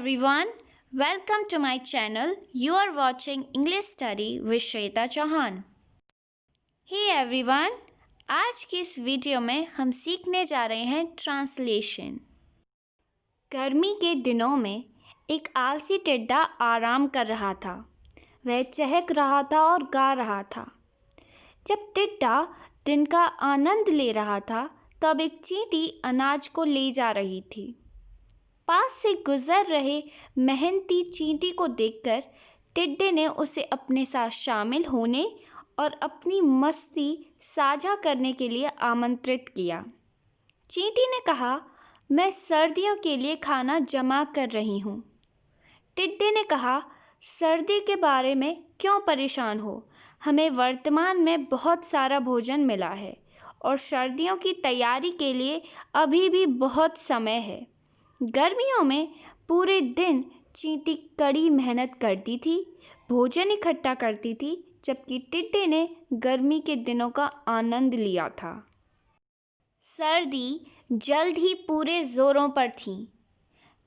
everyone, welcome to my channel. You are watching English Study with Shweta Chauhan. Hey everyone, आज की इस video में हम सीखने जा रहे हैं ट्रांसलेशन। गर्मी के दिनों में एक आलसी टिड्डा आराम कर रहा था। वह चहक रहा था और गा रहा था। जब टिड्डा दिन का आनंद ले रहा था, तब एक चींटी अनाज को ले जा रही थी। पास से गुजर रहे मेहनती चींटी को देखकर टिड्डे ने उसे अपने साथ शामिल होने और अपनी मस्ती साझा करने के लिए आमंत्रित किया। चींटी ने कहा, मैं सर्दियों के लिए खाना जमा कर रही हूँ। टिड्डे ने कहा, सर्दी के बारे में क्यों परेशान हो? हमें वर्तमान में बहुत सारा भोजन मिला है और सर्दियों की तैयारी के लिए अभी भी बहुत समय है। गर्मियों में पूरे दिन चींटी कड़ी मेहनत करती थी, भोजन इकट्ठा करती थी, जबकि टिड्डे ने गर्मी के दिनों का आनंद लिया था। सर्दी जल्द ही पूरे जोरों पर थी।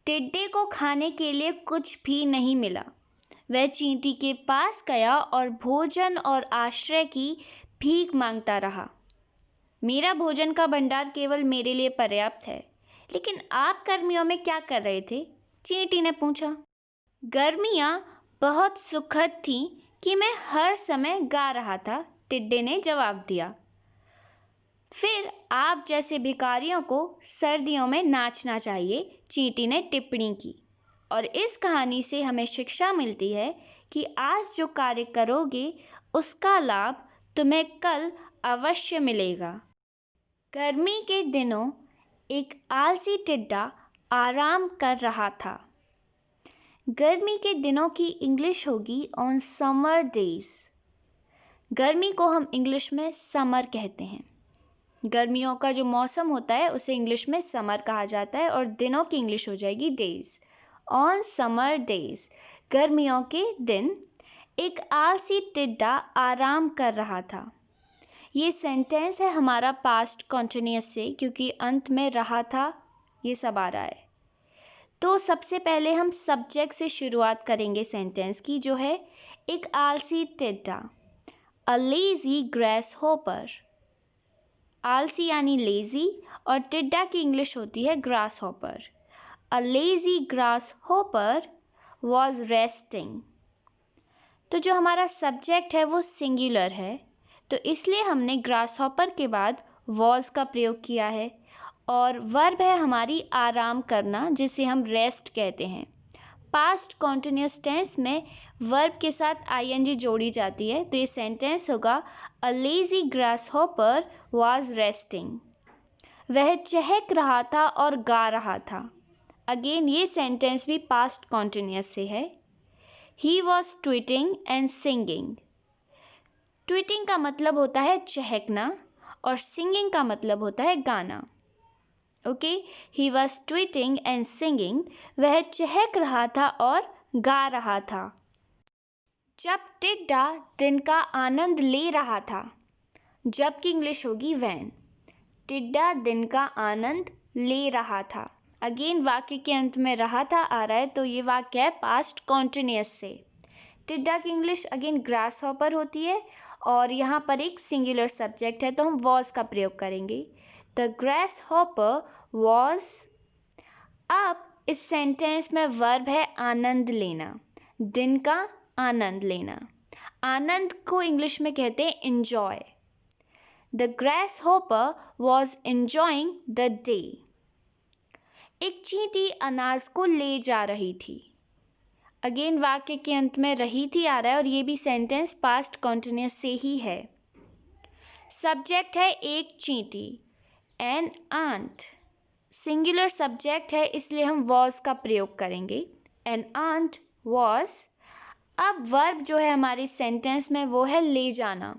टिड्डे को खाने के लिए कुछ भी नहीं मिला। वह चींटी के पास गया और भोजन और आश्रय की भीख मांगता रहा। मेरा भोजन का भंडार केवल मेरे लिए पर्याप्त है, लेकिन आप गर्मियों में क्या कर रहे थे? चींटी ने पूछा। गर्मियां बहुत सुखद थीं कि मैं हर समय गा रहा था, टिड्डे ने जवाब दिया। फिर आप जैसे भिखारियों को सर्दियों में नाचना चाहिए, चींटी ने टिप्पणी की। और इस कहानी से हमें शिक्षा मिलती है कि आज जो कार्य करोगे उसका लाभ तुम्हें कल अवश्य मिलेगा। गर्मी के दिनों एक आलसी टिड्डा आराम कर रहा था। गर्मी के दिनों की इंग्लिश होगी ऑन समर डेज। गर्मी को हम इंग्लिश में समर कहते हैं। गर्मियों का जो मौसम होता है उसे इंग्लिश में समर कहा जाता है और दिनों की इंग्लिश हो जाएगी डेज। ऑन समर डेज, गर्मियों के दिन एक आलसी टिड्डा आराम कर रहा था। ये सेंटेंस है हमारा पास्ट कॉन्टिन्यूअस से, क्योंकि अंत में रहा था ये सब आ रहा है। तो सबसे पहले हम सब्जेक्ट से शुरुआत करेंगे सेंटेंस की, जो है एक आलसी टिड्डा। A lazy grasshopper. आलसी यानी लेजी और टिड्डा की इंग्लिश होती है grasshopper. A lazy grasshopper was resting. तो जो हमारा सब्जेक्ट है वो सिंगुलर है, तो इसलिए हमने ग्रासहॉपर के बाद वॉज का प्रयोग किया है। और वर्ब है हमारी आराम करना, जिसे हम रेस्ट कहते हैं। पास्ट कॉन्टिन्यूअस टेंस में वर्ब के साथ आईएनजी जोड़ी जाती है, तो ये सेंटेंस होगा a lazy grasshopper was resting. वह चहक रहा था और गा रहा था। अगेन ये सेंटेंस भी पास्ट कॉन्टिन्यूअस से है। He was tweeting and singing. Tweeting का मतलब होता है चहकना और सिंगिंग का मतलब होता है गाना। Okay, he was tweeting and singing. वह चहक रहा था और गा रहा था। जब टिड्डा दिन का आनंद ले रहा था, जब की इंग्लिश होगी व्हेन। टिड्डा दिन का आनंद ले रहा था। अगेन वाक्य के अंत में रहा था आ रहा है, तो ये वाक्य है पास्ट कॉन्टिन्यूअस से। टिड्डा की इंग्लिश अगेन ग्रासहॉपर होती है और यहाँ पर एक सिंगुलर सब्जेक्ट है, तो हम वॉज का प्रयोग करेंगे। The grasshopper was. अब इस सेंटेंस में वर्ब है आनंद लेना, दिन का आनंद लेना। आनंद को इंग्लिश में कहते हैं enjoy. The grasshopper was enjoying the day. एक चींटी अनाज को ले जा रही थी। अगेन वाक्य के अंत में रही थी आ रहा है और ये भी सेंटेंस पास्ट कॉन्टिन्यूअस से ही है। सब्जेक्ट है एक चींटी, एन आंट। सिंगुलर सब्जेक्ट है, इसलिए हम वॉज का प्रयोग करेंगे। An ant was. अब वर्ब जो है हमारे सेंटेंस में वो है ले जाना।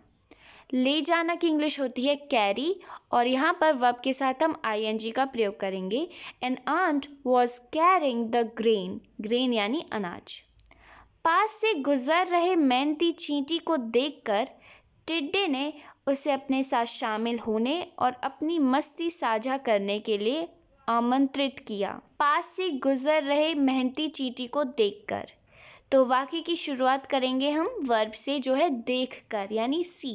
ले जाना की इंग्लिश होती है कैरी और यहाँ पर वर्ब के साथ हम आईएनजी का प्रयोग करेंगे। An ant was carrying the grain. Grain यानी अनाज। पास से गुजर रहे मेहनती चींटी को देखकर टिड्डे ने उसे अपने साथ शामिल होने और अपनी मस्ती साझा करने के लिए आमंत्रित किया। पास से गुजर रहे मेहनती चींटी को देखकर। तो वाक्य की शुरुआत करेंगे हम वर्ब से, जो है देखकर, यानी see.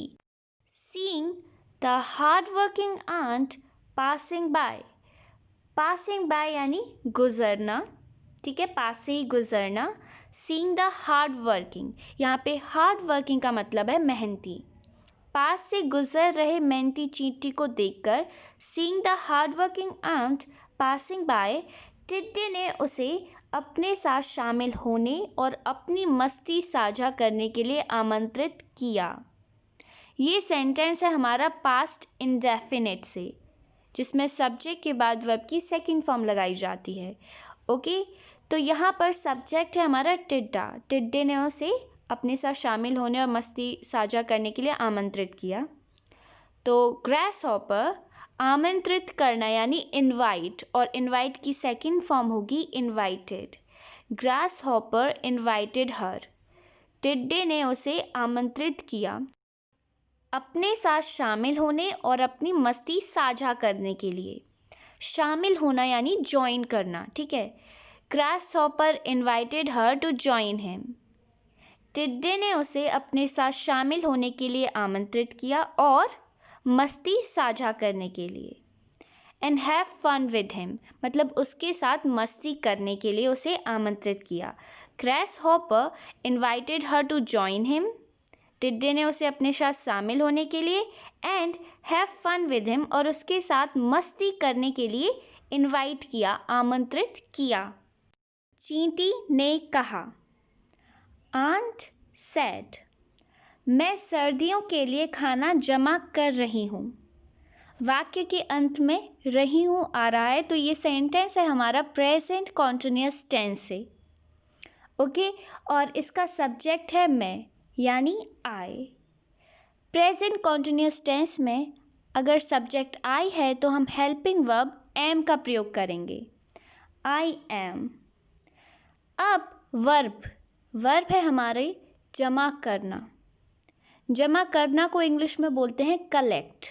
Seeing the hard working ant passing by. Passing by यानी गुजरना, ठीक है, पास से ही गुजरना। सीइंग द हार्ड वर्किंग, यहाँ पे हार्ड वर्किंग का मतलब है मेहनती। पास से गुजर रहे मेहनती चींटी को देखकर, seeing the hard working ant passing by, टिड्डे ने उसे अपने साथ शामिल होने और अपनी मस्ती साझा करने के लिए आमंत्रित किया। ये सेंटेंस है हमारा पास्ट इंडेफिनिट से, जिसमें सब्जेक्ट के बाद वर्ब की सेकंड फॉर्म लगाई जाती है। ओके, तो यहाँ पर सब्जेक्ट है हमारा टिड्डा। टिड्डे ने उसे अपने साथ शामिल होने और मस्ती साझा करने के लिए आमंत्रित किया। तो ग्रास हॉपर, आमंत्रित करना यानी इनवाइट, और इनवाइट की सेकंड फॉर्म होगी इनवाइटेड। ग्रास हॉपर इनवाइटेड हर, टिड्डे ने उसे आमंत्रित किया अपने साथ शामिल होने और अपनी मस्ती साझा करने के लिए। शामिल होना यानी ज्वाइन करना, ठीक है। Grasshopper invited her to join him. टिड्डे ने उसे अपने साथ शामिल होने के लिए आमंत्रित किया और मस्ती साझा करने के लिए। And have fun with him, मतलब उसके साथ मस्ती करने के लिए उसे आमंत्रित किया। Grasshopper invited her to join him, टिड्डे ने उसे अपने साथ शामिल होने के लिए, and have fun with him, और उसके साथ मस्ती करने के लिए इनवाइट किया, आमंत्रित किया। चींटी ने कहा, आंट सेड, मैं सर्दियों के लिए खाना जमा कर रही हूँ। वाक्य के अंत में रही हूँ आ रहा है, तो ये सेंटेंस है हमारा प्रेजेंट कॉन्टिन्यूअस टेंस से। ओके, और इसका सब्जेक्ट है मैं, यानी आई। प्रेजेंट कॉन्टिन्यूअस टेंस में अगर सब्जेक्ट आई है तो हम हेल्पिंग वर्ब एम का प्रयोग करेंगे, आई एम। अब वर्ब है हमारे जमा करना। जमा करना को इंग्लिश में बोलते हैं कलेक्ट।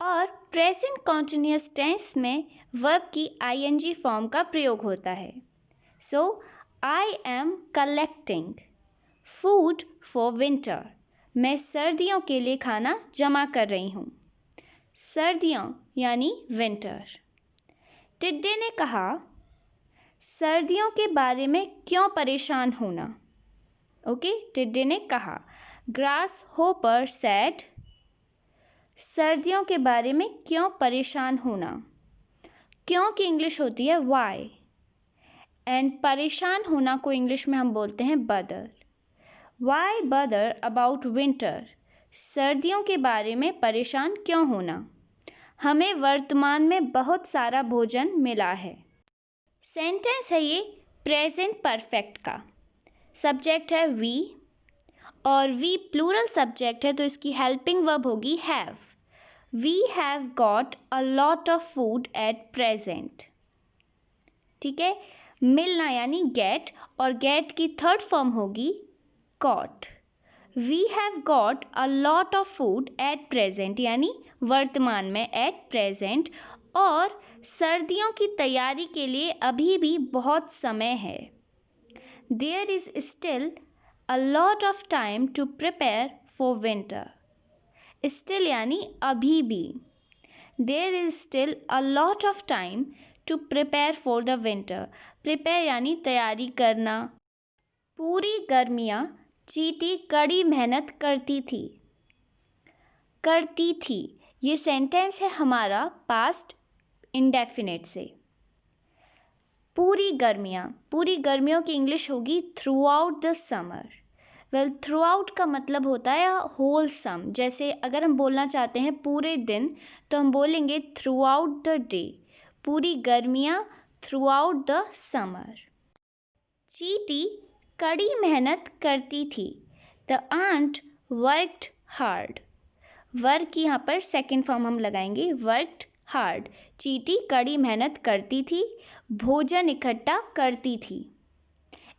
और प्रेजेंट कॉन्टिन्यूअस टेंस में वर्ब की आईएनजी फॉर्म का प्रयोग होता है। So I am collecting food for winter, मैं सर्दियों के लिए खाना जमा कर रही हूँ। सर्दियों यानी विंटर। टिड्डे ने कहा, सर्दियों के बारे में क्यों परेशान होना। ओके, टिड्डे ने कहा। ग्रास होपर सेड, सर्दियों के बारे में क्यों परेशान होना। क्यों की इंग्लिश होती है वाई, एंड परेशान होना को इंग्लिश में हम बोलते हैं बदर। वाई बदर अबाउट विंटर, सर्दियों के बारे में परेशान क्यों होना। हमें वर्तमान में बहुत सारा भोजन मिला है। सेंटेंस है ये प्रेजेंट परफेक्ट का। सब्जेक्ट है वी, और वी प्लूरल सब्जेक्ट है तो इसकी हेल्पिंग वर्ब होगी have. We have got a lot of food at present, ठीक है। मिलना यानी गेट, और गेट की थर्ड फॉर्म होगी got. We have got a lot of food at present, यानी वर्तमान में एट प्रेजेंट, और सर्दियों की तैयारी के लिए अभी भी बहुत समय है। There is still a lot of time to prepare for winter. Still यानी अभी भी। There is still a lot of time to prepare for the winter. Prepare यानी तैयारी करना। पूरी गर्मियाँ चींटी कड़ी मेहनत करती थी। करती थी, ये सेंटेंस है हमारा पास्ट इंडेफिनिट से। पूरी गर्मियों की इंग्लिश होगी through out the summer. Well, through out का मतलब होता है होल सम। जैसे अगर हम बोलना चाहते हैं पूरे दिन, तो हम बोलेंगे थ्रू आउट द डे। पूरी गर्मियाँ थ्रू आउट द समर। चींटी कड़ी मेहनत करती थी। The ant worked hard. Work की यहाँ पर सेकेंड फॉर्म हम लगाएंगे, वर्कड हार्ड। चींटी कड़ी मेहनत करती थी, भोजन इकट्ठा करती थी।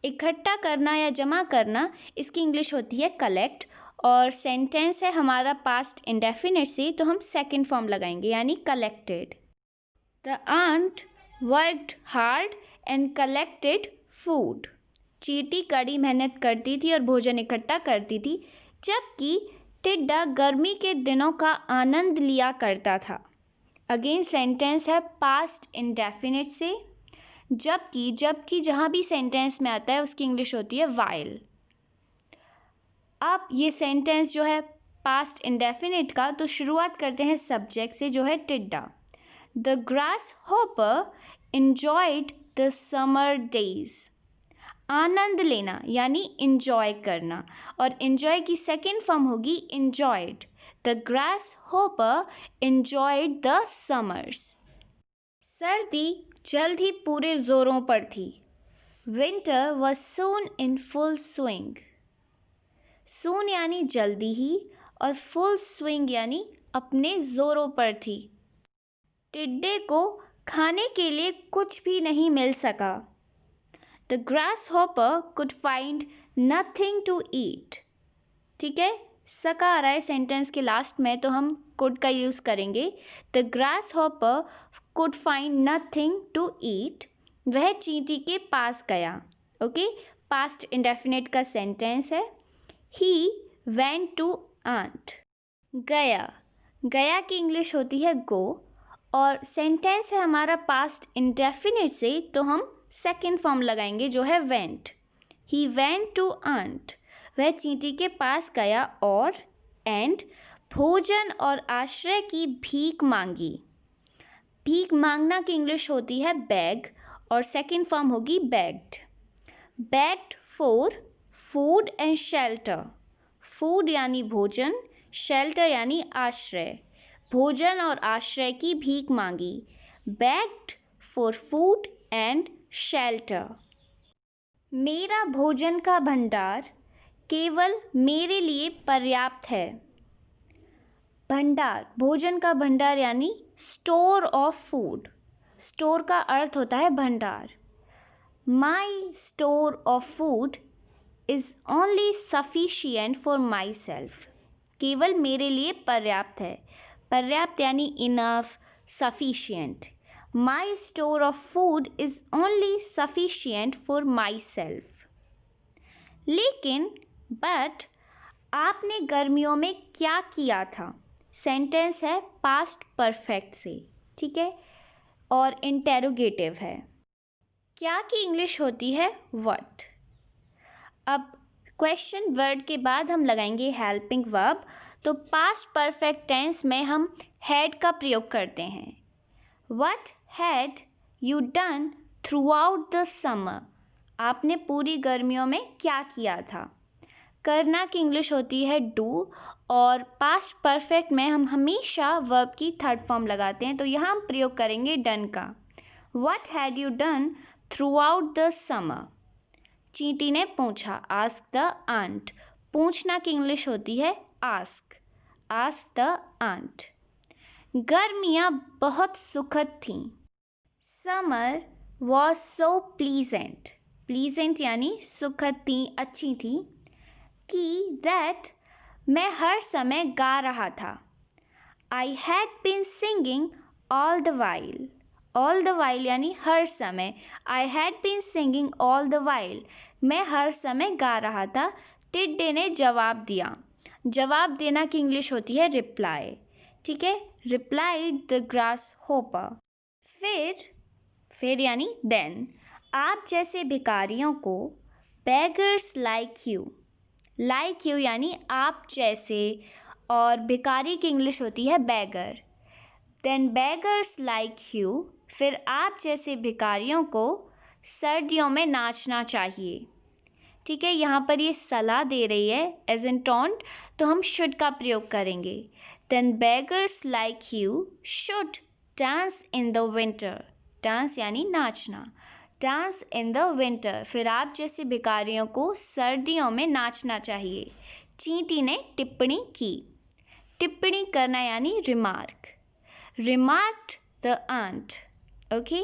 इकट्ठा करना या जमा करना, इसकी इंग्लिश होती है कलेक्ट, और सेंटेंस है हमारा पास्ट इंडेफिनिट से, तो हम सेकेंड फॉर्म लगाएंगे यानी collected. The ant worked hard and collected food. चींटी कड़ी मेहनत करती थी और भोजन इकट्ठा करती थी, जबकि टिड्डा गर्मी के दिनों का आनंद लिया करता था। अगेन सेंटेंस है पास्ट इंडेफिनिट से, जबकि जहां भी सेंटेंस में आता है उसकी इंग्लिश होती है वाइल। अब ये सेंटेंस जो है पास्ट इंडेफिनिट का, तो शुरुआत करते हैं सब्जेक्ट से जो है टिड्डा। The grass hopper enjoyed the summer days. आनंद लेना यानी इंजॉय करना, और इंजॉय की सेकेंड फॉर्म होगी enjoyed. The grasshopper enjoyed the summers. सर्दी जल्द ही पूरे जोरों पर थी। Winter was soon in full swing. Soon यानी जल्दी ही, और full swing यानी अपने जोरों पर थी। टिड्डे को खाने के लिए कुछ भी नहीं मिल सका। The grasshopper could find nothing to eat. ठीक है, सका आ रहा है सेंटेंस के लास्ट में, तो हम could का यूज करेंगे। The grasshopper could find nothing to eat. वह चींटी के पास गया। ओके, पास्ट इंडेफिनिट का सेंटेंस है। He went to ant. गया की इंग्लिश होती है go, और सेंटेंस है हमारा पास्ट इंडेफिनिट से, तो हम सेकेंड फॉर्म लगाएंगे जो है went. He went to ant. वह चींटी के पास गया और एंड भोजन और आश्रय की भीख मांगी। भीख मांगना की इंग्लिश होती है बैग, और सेकेंड फॉर्म होगी bagged. Bagged for food and shelter. Food यानी भोजन, शेल्टर यानी आश्रय। भोजन और आश्रय की भीख मांगी। begged for food and shelter. मेरा भोजन का भंडार केवल मेरे लिए पर्याप्त है। भंडार, भोजन का भंडार यानी स्टोर ऑफ फूड। स्टोर का अर्थ होता है भंडार। My store of food is only sufficient for myself. केवल मेरे लिए पर्याप्त है। पर्याप्त यानी enough, sufficient. My store of food is only sufficient for my self. लेकिन बट आपने गर्मियों में क्या किया था? सेंटेंस है पास्ट परफेक्ट से, ठीक है, और इंटेरोगेटिव है। क्या की इंग्लिश होती है व्हाट। अब क्वेश्चन वर्ड के बाद हम लगाएंगे हेल्पिंग वर्ब, तो पास्ट परफेक्ट टेंस में हम हैड का प्रयोग करते हैं। What had you done through out the summer. आपने पूरी गर्मियों में क्या किया था? करना की इंग्लिश होती है डू, और पास्ट परफेक्ट में हम हमेशा वर्ब की थर्ड फॉर्म लगाते हैं, तो यहाँ हम प्रयोग करेंगे डन का। What had you done through out the summer. चींटी ने पूछा, आस्क द आंट। पूछना की इंग्लिश होती है आस्क। Ask the aunt. गर्मियां बहुत सुखद थीं। Summer was so pleasant. Pleasant यानी सुखद थी, अच्छी थी। कि दैट मैं हर समय गा रहा था। I had been singing all the while. All the while यानी हर समय। I had been singing all the while, मैं हर समय गा रहा था। टिड्डे ने जवाब दिया। जवाब देना की इंग्लिश होती है रिप्लाई, ठीक है। Replied the grasshopper. फिर यानी देन, आप जैसे भिखारियों को, बेगर्स लाइक यू यानी आप जैसे, और भिखारी की इंग्लिश होती है बेगर। देन बेगर्स लाइक यू, फिर आप जैसे भिखारियों को सर्दियों में नाचना चाहिए, ठीक है। यहाँ पर ये सलाह दे रही है एज इन टॉन्ट, तो हम शुड का प्रयोग करेंगे। Then beggars like you should dance in the winter. Dance यानी नाचना। डांस इन द विंटर, फिर आप जैसे भिखारियों को सर्दियों में नाचना चाहिए। चींटी ने टिप्पणी की। टिप्पणी करना यानी remark. Remarked the ant, okay.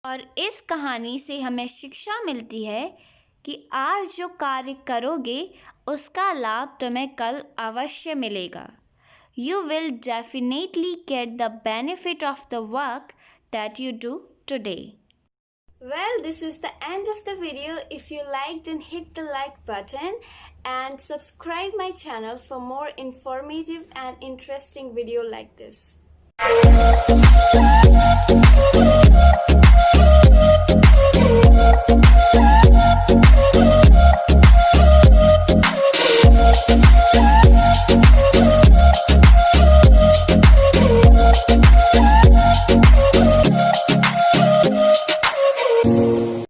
और इस कहानी से हमें शिक्षा मिलती है कि आज जो कार्य करोगे उसका लाभ तुम्हें कल अवश्य मिलेगा। you will definitely get the benefit of the work that you do today. Well, this is the end of the video. If you liked, then hit the like button and subscribe my channel for more informative and interesting video like this.